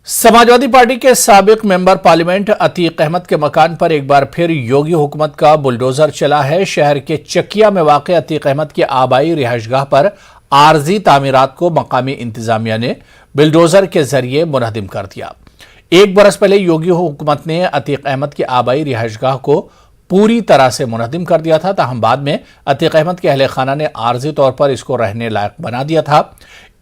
Samajwadi party के साबिक member parliament Atiq Ahmad के मकान पर एक बार फिर योगी हुकूमत का बुलडोजर चला है। शहर के चकिया में वाक़ अतीक अहमद की आबाई रिहाइशगाह पर आर्जी तामीरात को मकामी इंतजामिया ने बुलडोजर के जरिए मुनहदिम कर दिया। एक बरस पहले योगी हुकूमत ने अतीक अहमद की आबाई रिहाइशगाह को पूरी तरह से मुनहदिम कर दिया था, ताहम बाद में अतीक अहमद के अहले खाना ने आर्जी तौर पर इसको रहने लायक बना दिया था।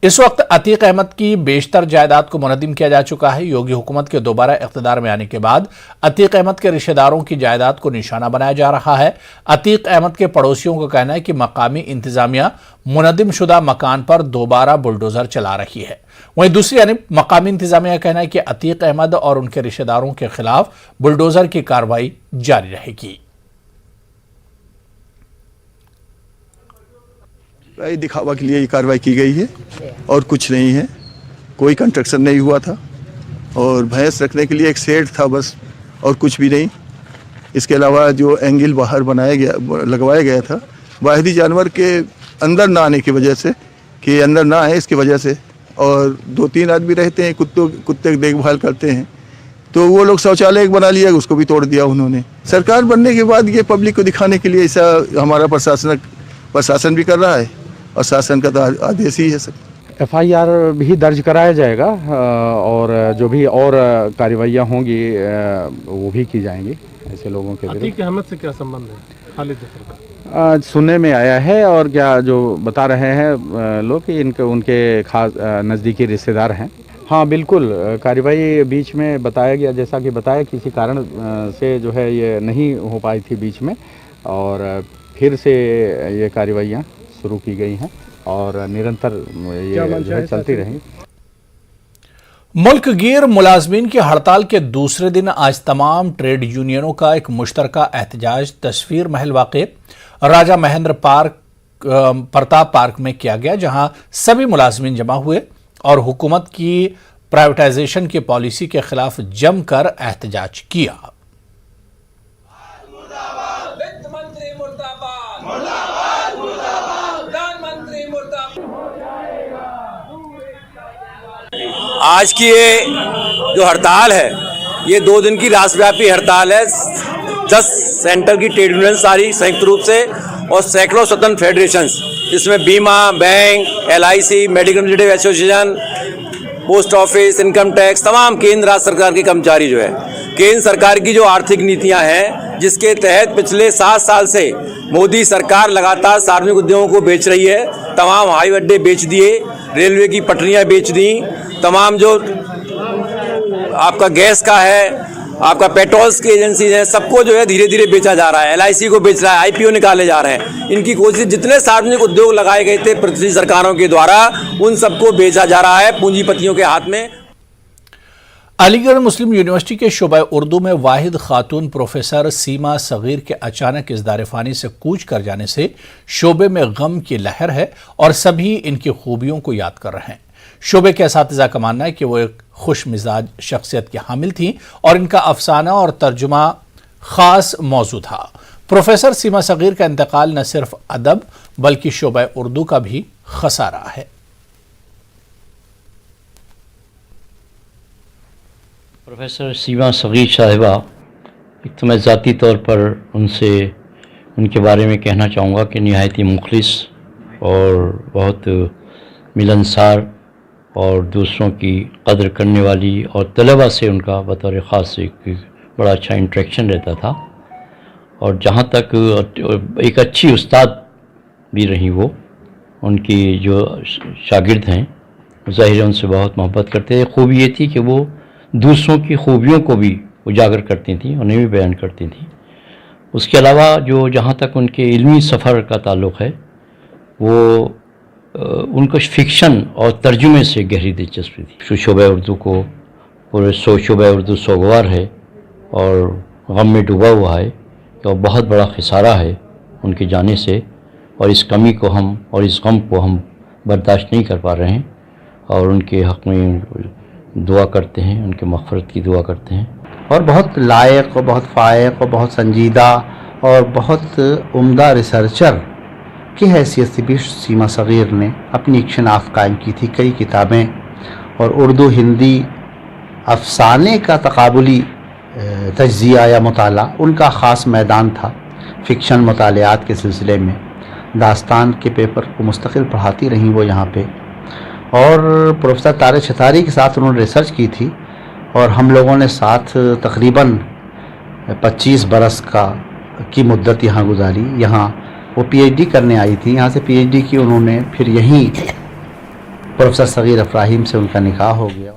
इस वक्त अतीक अहमद की बेशतर जायदाद को मुनहदिम किया जा चुका है। योगी हुकूमत के दोबारा इख्तिदार में आने के बाद अतीक अहमद के रिश्तेदारों की जायदाद को निशाना बनाया जा रहा है। अतीक अहमद के पड़ोसियों का कहना है कि मकामी इंतजामिया मुनहदिम शुदा मकान पर दोबारा बुलडोजर चला रही है। वहीं दूसरी यानी मकामी इंतजामिया का कहना है कि अतीक अहमद और उनके रिश्तेदारों के खिलाफ बुलडोजर की कार्रवाई जारी रहेगी। दिखावा के लिए ये कार्रवाई की गई है और कुछ नहीं है। कोई कंस्ट्रक्शन नहीं हुआ था और भैंस रखने के लिए एक शेड था बस, और कुछ भी नहीं। इसके अलावा जो एंगल बाहर लगवाया गया था बाहरी जानवर के अंदर ना आने की वजह से, कि अंदर ना आए इसकी वजह से, और 2-3 आदमी रहते हैं, कुत्ते की देखभाल करते हैं, तो वो लोग शौचालय बना लिया, उसको भी तोड़ दिया उन्होंने। सरकार बनने के बाद ये पब्लिक को दिखाने के लिए ऐसा हमारा प्रशासन भी कर रहा है और शासन का तो आदेश ही है सब। FIR भी दर्ज कराया जाएगा और जो भी और कार्रवाइयाँ होंगी वो भी की जाएंगी ऐसे लोगों के। अतीक अहमद से क्या संबंध है खालिद? सुनने में आया है और क्या जो बता रहे हैं लोग कि उनके खास नज़दीकी रिश्तेदार हैं। हाँ बिल्कुल, कार्रवाई बीच में बताया गया, जैसा कि बताया किसी कारण से जो है ये नहीं हो पाई थी बीच में, और फिर से ये कार्रवाइयाँ शुरू की गई हैं और निरंतर ये जो है चलती रहेंगी। मुल्क गिर मुलाजमीन की हड़ताल के दूसरे दिन आज तमाम ट्रेड यूनियनों का एक मुश्तरका एहतजाज तस्वीर महल वाक़े राजा महेंद्र प्रताप पार्क में किया गया, जहां सभी मुलाजमीन जमा हुए और हुकूमत की प्राइवेटाइजेशन की पॉलिसी के खिलाफ जमकर एहतजाज किया। आज की ये जो हड़ताल है ये 2 दिन की राष्ट्रव्यापी हड़ताल है। 10 सेंटर की ट्रेड यूनियन सारी संयुक्त रूप से और सैकड़ों स्वतंत्र फेडरेशंस, इसमें बीमा, bank, LIC, medical related association, post office, income tax, तमाम केंद्र राज्य सरकार के कर्मचारी जो है, केंद्र सरकार की जो आर्थिक नीतियां हैं जिसके तहत पिछले 7 साल से मोदी सरकार लगातार सार्वजनिक उद्योगों को बेच रही है। तमाम हवाई अड्डे बेच दिए, रेलवे की पटरियां बेच दी, तमाम जो आपका गैस का है, आपका पेट्रोल्स की एजेंसीज हैं, सबको जो है धीरे धीरे बेचा जा रहा है। LIC को बेच रहा है, IPO निकाले जा रहे हैं। इनकी कोशिश, जितने सार्वजनिक उद्योग लगाए गए थे प्रतिनिधि सरकारों के द्वारा, उन सबको बेचा जा रहा है पूंजीपतियों के हाथ में। अलीगढ़ मुस्लिम यूनिवर्सिटी के शोबा उर्दू में वाहिद खातून प्रोफेसर सीमा सगीर के अचानक इस दारिफानी से कूच कर जाने से शोबे में गम की लहर है और सभी इनकी खूबियों को याद कर रहे हैं। शोबे के असातिज़ा का मानना है कि वो एक खुश मिजाज शख्सियत की हामिल थी और इनका अफसाना और तर्जुमा खास मौजू था। प्रोफेसर सीमा सगीर का इंतकाल न सिर्फ अदब बल्कि शोबा उर्दू का भी खसारा है। प्रोफेसर सीमा सगीर साहिबा, एक तो मैं ज़ाती तौर पर उनके बारे में कहना चाहूँगा कि नहायत ही मुखलिस और बहुत मिलनसार और दूसरों की कदर करने वाली, और तलबा से उनका बतौर ख़ास एक बड़ा अच्छा इंटरेक्शन रहता था। और जहाँ तक एक अच्छी उस्ताद भी रही वो, उनकी जो शागिर्द हैं ज़ाहिर है उनसे बहुत मोहब्बत करते थे। खूबी ये थी कि वो दूसरों की खूबियों को भी उजागर करती थी, उन्हें भी बयान करती थी। उसके अलावा जो जहाँ तक उनके इल्मी सफ़र का ताल्लुक़ है, वो उनको फिक्शन और तर्जुमे से गहरी दिलचस्पी थी। शोबा उर्दू को पूरे शोबा उर्दू सोगवार है और गम में डूबा हुआ है, तो बहुत बड़ा खसारा है उनके जाने से, और इस कमी को हम और इस गम को हम बर्दाश्त नहीं कर पा रहे हैं और उनके हक़ में दुआ करते हैं, उनके मग़फ़िरत की दुआ करते हैं। और बहुत लायक और बहुत फ़ायक और बहुत संजीदा और बहुत उम्दा रिसर्चर की हैसियत से भी सीमा सगीर ने अपनी एक शनाख्त कायम की थी। कई किताबें और उर्दू, हिंदी अफसाने का तकाबुली तज्ज़िया या मुताला उनका ख़ास मैदान था। फ़िक्शन मुतालियात के सिलसिले में दास्तान के पेपर को मुस्तकिल पढ़ाती रहीं वो यहाँ पे, और प्रोफेसर तारिक शतारी के साथ उन्होंने रिसर्च की थी और हम लोगों ने साथ तकरीबन 25 बरस की मुद्दत यहाँ गुजारी। यहाँ वो पीएचडी करने आई थी, यहाँ से पीएचडी की उन्होंने, फिर यहीं प्रोफेसर सगीर अफराहीम से उनका निकाह हो गया।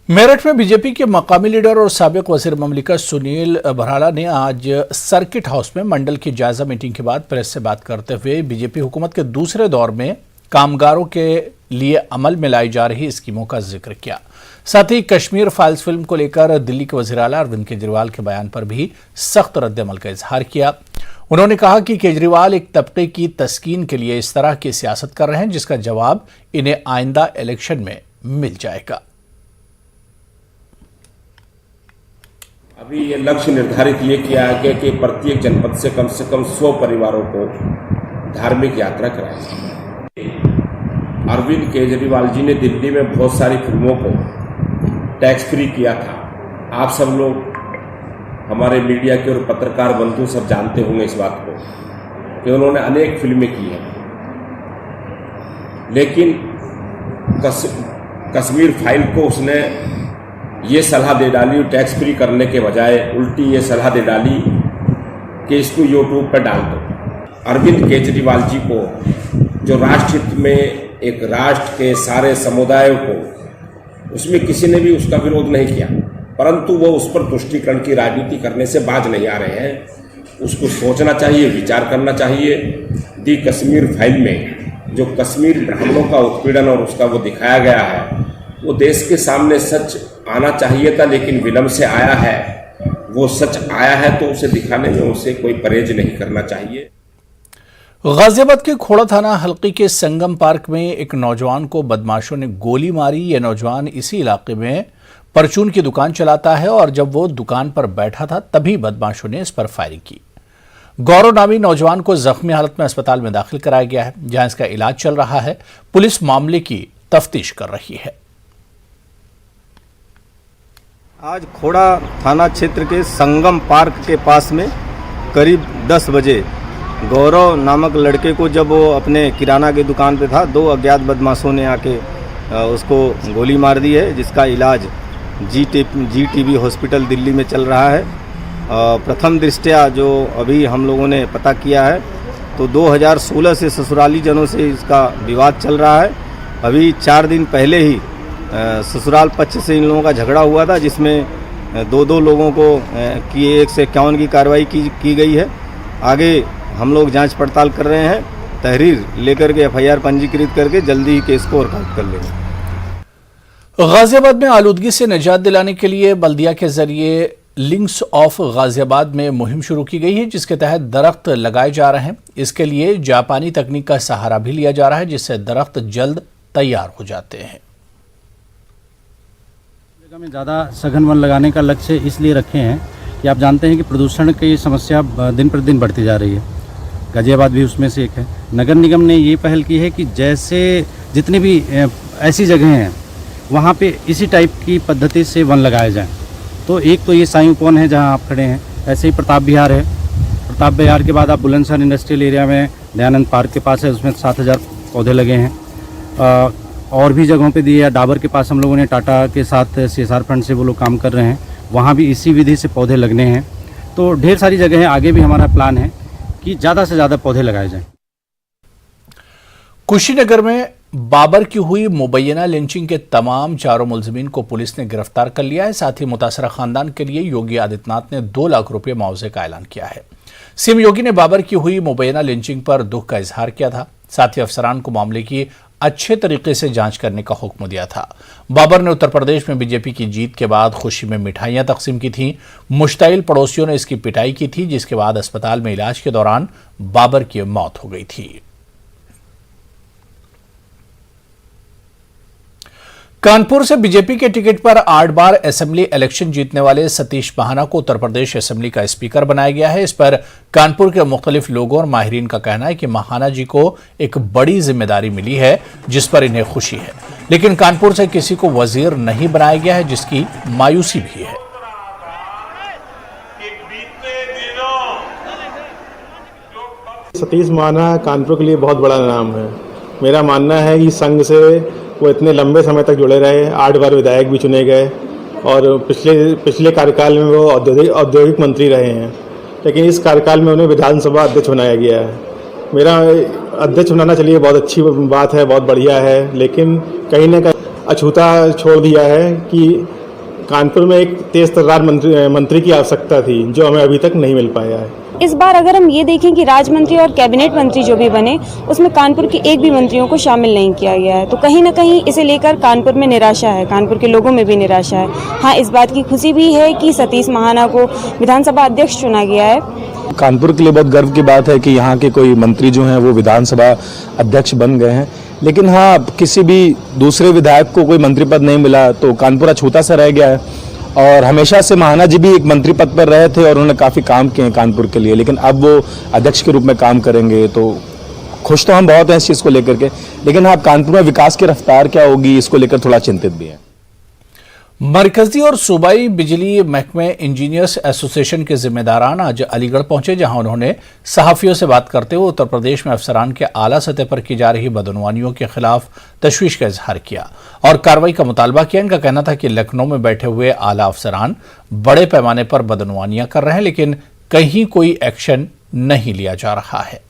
मेरठ में बीजेपी के मकामी लीडर और साबिक वज़ीर ममलिकत सुनील भराला ने आज सर्किट हाउस में मंडल की जायजा मीटिंग के बाद प्रेस से बात करते हुए बीजेपी हुकूमत के दूसरे दौर में कामगारों के लिए अमल में लाई जा रही स्कीमों का जिक्र किया। साथ ही कश्मीर फाइल्स फिल्म को लेकर दिल्ली के वज़ीर आला अरविंद केजरीवाल के बयान पर भी सख्त रद्द-ए-अमल का इजहार किया। उन्होंने कहा कि केजरीवाल एक तबके की तस्कीन के लिए इस तरह की सियासत कर रहे हैं जिसका जवाब इन्हें आइंदा इलेक्शन में मिल जाएगा। अभी ये लक्ष्य निर्धारित ये किया गया कि प्रत्येक जनपद से कम 100 परिवारों को धार्मिक यात्रा कराई जाए। अरविंद केजरीवाल जी ने दिल्ली में बहुत सारी फिल्मों को टैक्स फ्री किया था। आप सब लोग, हमारे मीडिया के और पत्रकार बंधु सब जानते होंगे इस बात को कि उन्होंने अनेक फिल्में की हैं, लेकिन कश्मीर फाइल को उसने ये सलाह दे डाली, टैक्स फ्री करने के बजाय उल्टी ये सलाह दे डाली कि इसको यूट्यूब पर डाल दो। अरविंद केजरीवाल जी को जो राष्ट्र हित में एक राष्ट्र के सारे समुदायों को, उसमें किसी ने भी उसका विरोध नहीं किया, परंतु वो उस पर तुष्टीकरण की राजनीति करने से बाज नहीं आ रहे हैं। उसको सोचना चाहिए, विचार करना चाहिए। दी कश्मीर फाइल में जो कश्मीर ब्राह्मणों का उत्पीड़न और उसका वो दिखाया गया है, वो देश के सामने सच आना चाहिए था, लेकिन विलंब से आया है। वो सच आया है तो उसे दिखाने में उसे कोई परहेज नहीं करना चाहिए। गाजियाबाद के खोड़ा थाना हल्के के संगम पार्क में एक नौजवान को बदमाशों ने गोली मारी। यह नौजवान इसी इलाके में परचून की दुकान चलाता है और जब वो दुकान पर बैठा था तभी बदमाशों ने इस पर फायरिंग की। गौरव नामी नौजवान को जख्मी हालत में अस्पताल में दाखिल कराया गया है, जहां इसका इलाज चल रहा है। पुलिस मामले की तफ्तीश कर रही है। आज खोड़ा थाना क्षेत्र के संगम पार्क के पास में करीब 10 बजे गौरव नामक लड़के को, जब वो अपने किराना की दुकान पे था, 2 अज्ञात बदमाशों ने आके उसको गोली मार दी है, जिसका इलाज जीटीबी हॉस्पिटल दिल्ली में चल रहा है। प्रथम दृष्टया जो अभी हम लोगों ने पता किया है तो 2016 से ससुराली जनों से इसका विवाद चल रहा है। अभी 4 दिन पहले ही ससुराल पक्ष से इन लोगों का झगड़ा हुआ था, जिसमें 2 लोगों को की 151 की कार्रवाई की गई है। आगे हम लोग जांच पड़ताल कर रहे हैं, तहरीर लेकर के एफआईआर पंजीकृत करके जल्दी ही केस को वर्कआउट कर लेंगे। गाजियाबाद में आलूदगी से निजात दिलाने के लिए बल्दिया के जरिए लिंक्स ऑफ गाजियाबाद में मुहिम शुरू की गई है, जिसके तहत दरख्त लगाए जा रहे हैं। इसके लिए जापानी तकनीक का सहारा भी लिया जा रहा है, जिससे दरख्त जल्द तैयार हो जाते हैं। जगह में ज़्यादा सघन वन लगाने का लक्ष्य इसलिए रखे हैं कि आप जानते हैं कि प्रदूषण की समस्या दिन प्रतिदिन बढ़ती जा रही है। गाजियाबाद भी उसमें से एक है। नगर निगम ने ये पहल की है कि जैसे जितनी भी ऐसी जगह हैं वहाँ पे इसी टाइप की पद्धति से वन लगाए जाएं। तो एक तो ये साई उपवन है जहाँ आप खड़े हैं, ऐसे ही प्रताप विहार है। प्रताप विहार के बाद आप बुलंदशहर इंडस्ट्रियल एरिया में दयानंद पार्क के पास है, उसमें 7000 पौधे लगे हैं। और भी जगहों पे दिए, डाबर के पास हम लोगों ने टाटा के साथ CSR फंड से वो लोग काम कर रहे हैं, वहाँ भी इसी विधि से पौधे लगने हैं। तो ढेर सारी जगह है, आगे भी हमारा प्लान है कि ज़्यादा से ज़्यादा पौधे लगाए जाएं। कुशीनगर में बाबर की हुई मुबैना लिंचिंग के तमाम 4 मुलजिमीन को पुलिस ने गिरफ्तार कर लिया है। साथ ही मुतासरा खानदान के लिए योगी आदित्यनाथ ने 2 लाख रुपए मुआवजे का ऐलान किया है। सीएम योगी ने बाबर की हुई मुबैना लिंचिंग पर दुख का इजहार किया था। साथ ही अफसरान को मामले की अच्छे तरीके से जांच करने का हुक्म दिया था। बाबर ने उत्तर प्रदेश में बीजेपी की जीत के बाद खुशी में मिठाइयां तकसीम की थीं। मुश्ताइल पड़ोसियों ने इसकी पिटाई की थी, जिसके बाद अस्पताल में इलाज के दौरान बाबर की मौत हो गई थी। कानपुर से बीजेपी के टिकट पर 8 बार असेंबली इलेक्शन जीतने वाले सतीश महाना को उत्तर प्रदेश असेंबली का स्पीकर बनाया गया है। इस पर कानपुर के मुख्तलिफ लोगों और माहिरीन का कहना है कि महाना जी को एक बड़ी जिम्मेदारी मिली है, जिस पर इन्हें खुशी है। लेकिन कानपुर से किसी को वजीर नहीं बनाया गया है, जिसकी मायूसी भी है। सतीश महाना कानपुर के लिए बहुत बड़ा नाम है। मेरा मानना है कि संघ से वो इतने लंबे समय तक जुड़े रहे, 8 बार विधायक भी चुने गए और पिछले कार्यकाल में वो औद्योगिक मंत्री रहे हैं, लेकिन इस कार्यकाल में उन्हें विधानसभा अध्यक्ष बनाया गया है। मेरा अध्यक्ष बनाना चलिए बहुत अच्छी बात है, बहुत बढ़िया है, लेकिन कहीं ना कहीं अछूता छोड़ दिया है कि कानपुर में एक तेज तर्रार मंत्री की आवश्यकता थी, जो हमें अभी तक नहीं मिल पाया है। इस बार अगर हम ये देखें कि राज्य मंत्री और कैबिनेट मंत्री जो भी बने, उसमें कानपुर के एक भी मंत्रियों को शामिल नहीं किया गया है, तो कहीं ना कहीं इसे लेकर कानपुर में निराशा है, कानपुर के लोगों में भी निराशा है। हाँ, इस बात की खुशी भी है कि सतीश महाना को विधानसभा अध्यक्ष चुना गया है। कानपुर के लिए बहुत गर्व की बात है कि यहाँ के कोई मंत्री जो हैं वो विधानसभा अध्यक्ष बन गए हैं, लेकिन हाँ, किसी भी दूसरे विधायक को कोई मंत्री पद नहीं मिला तो कानपुर अछूता सा रह गया है। और हमेशा से महाना जी भी एक मंत्री पद पर रहे थे और उन्होंने काफ़ी काम किए हैं कानपुर के लिए, लेकिन अब वो अध्यक्ष के रूप में काम करेंगे तो खुश तो हम बहुत हैं इस चीज़ को लेकर के, लेकिन हाँ, कानपुर में विकास की रफ्तार क्या होगी इसको लेकर थोड़ा चिंतित भी है। मरकजी और सूबाई बिजली महकमे इंजीनियर्स एसोसिएशन के जिम्मेदारान आज अलीगढ़ पहुंचे, जहां उन्होंने सहाफियों से बात करते हुए उत्तर प्रदेश में अफसरान के आला सतह पर की जा रही बदनवानियों के खिलाफ तशवीश का इजहार किया और कार्रवाई का मुतालबा किया। इनका कहना था कि लखनऊ में बैठे हुए आला अफसरान बड़े पैमाने पर बदनवानियां कर रहे हैं, लेकिन कहीं कोई एक्शन नहीं लिया जा रहा है।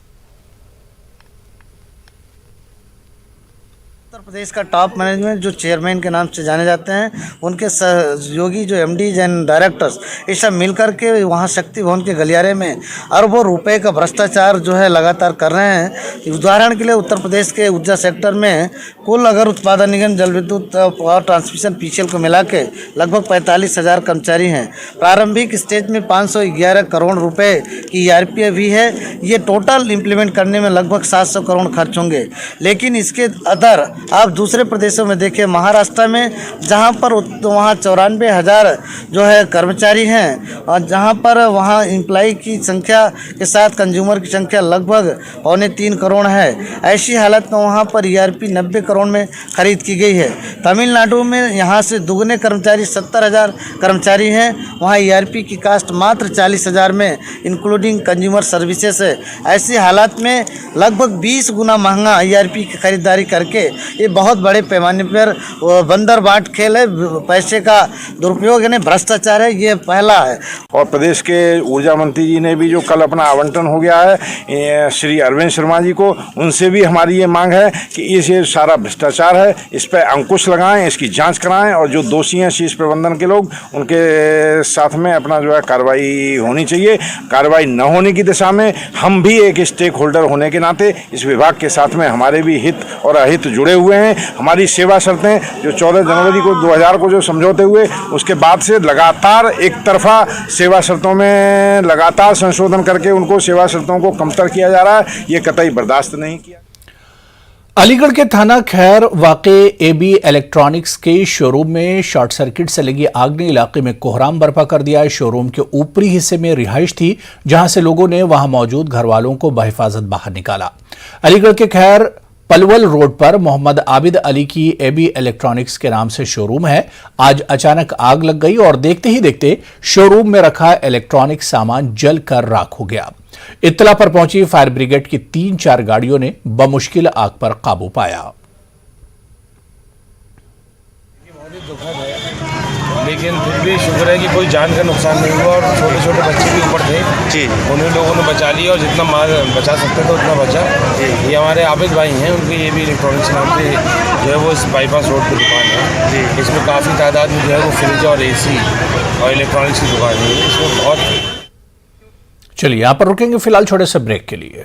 उत्तर प्रदेश का टॉप मैनेजमेंट जो चेयरमैन के नाम से जाने जाते हैं, उनके सहयोगी जो एमडीज एंड डायरेक्टर्स, ये सब मिलकर के वहाँ शक्ति भवन के गलियारे में अरबों रुपए का भ्रष्टाचार जो है लगातार कर रहे हैं। उदाहरण के लिए उत्तर प्रदेश के ऊर्जा सेक्टर में कुल अगर उत्पादन निगम, जल विद्युत, पावर ट्रांसमिशन, पीसीएल को मिला के लगभग 45,000 कर्मचारी हैं। प्रारंभिक स्टेज में 511 करोड़ रुपए की ERP भी है। ये टोटल इम्प्लीमेंट करने में लगभग 700 करोड़ खर्च होंगे। लेकिन इसके अदर आप दूसरे प्रदेशों में देखिए, महाराष्ट्र में जहां पर वहाँ 94,000 जो है कर्मचारी हैं और जहां पर वहाँ एम्प्लॉई की संख्या के साथ कंज्यूमर की संख्या लगभग 2.25 करोड़ है। ऐसी हालत में वहाँ पर ERP 90 करोड़ में खरीद की गई है। तमिलनाडु में यहाँ से दुगने कर्मचारी 70,000 कर्मचारी हैं, वहाँ ERP की कास्ट मात्र 40,000 में इंक्लूडिंग कंज्यूमर सर्विसेज है। ऐसी हालत में लगभग 20 गुना महंगा ERP की खरीदारी करके ये बहुत बड़े पैमाने पर बंदर बाट खेल है, पैसे का दुरुपयोग यानी भ्रष्टाचार है, ये पहला है। और प्रदेश के ऊर्जा मंत्री जी ने भी जो कल अपना आवंटन हो गया है श्री अरविंद शर्मा जी को, उनसे भी हमारी ये मांग है कि ये सारा भ्रष्टाचार है, इस पर अंकुश लगाएं, इसकी जांच कराएं और जो दोषी हैं शीर्ष प्रबंधन के लोग, उनके साथ में अपना जो है कार्रवाई होनी चाहिए। कार्रवाई न होने की दिशा में हम भी एक स्टेक होल्डर होने के नाते इस विभाग के साथ में हमारे भी हित और अहित जुड़े हुए हैं। हमारी सेवा शर्तें जो 14 जनवरी को 2000 को जो समझौते हुए, उसके बाद से लगातार एक तरफा सेवा शर्तों में लगातार संशोधन करके उनको सेवा शर्तों को कमतर किया जा रहा है, ये कतई बर्दाश्त नहीं किया। अलीगढ़ के थाना खैर वाक़े AB इलेक्ट्रॉनिक्स के शोरूम में शॉर्ट सर्किट से लगी आग ने इलाके में कोहराम बर्पा कर दिया है। शोरूम के ऊपरी हिस्से में रिहाइश थी, जहां से लोगों ने वहां मौजूद घरवालों को बहिफाजत बाहर निकाला। अलीगढ़ के खैर पलवल रोड पर मोहम्मद आबिद अली की AB इलेक्ट्रॉनिक्स के नाम से शोरूम है। आज अचानक आग लग गई और देखते ही देखते शोरूम में रखा इलेक्ट्रॉनिक सामान जलकर राख हो गया। इत्तला पर पहुंची फायर ब्रिगेड की 3-4 गाड़ियों ने बमुश्किल आग पर काबू पाया। लेकिन फिर भी शुक्र है कि कोई जान का नुकसान नहीं हुआ और छोटे छोटे बच्चे भी ऊपर थे जी, उन्हीं लोगों ने बचा लिया और जितना माल बचा सकते थे उतना बचा। ये हमारे आबिद भाई हैं, उनकी AB इलेक्ट्रॉनिक्स नाम से जो है वो इस बाईपास रोड पर दुकान है जी। इसमें काफ़ी तादाद में जो है वो फ्रिज और AC और इलेक्ट्रॉनिक्स की दुकान है। इसमें बहुत। चलिए यहाँ पर रुकेंगे फिलहाल छोटे से ब्रेक के लिए।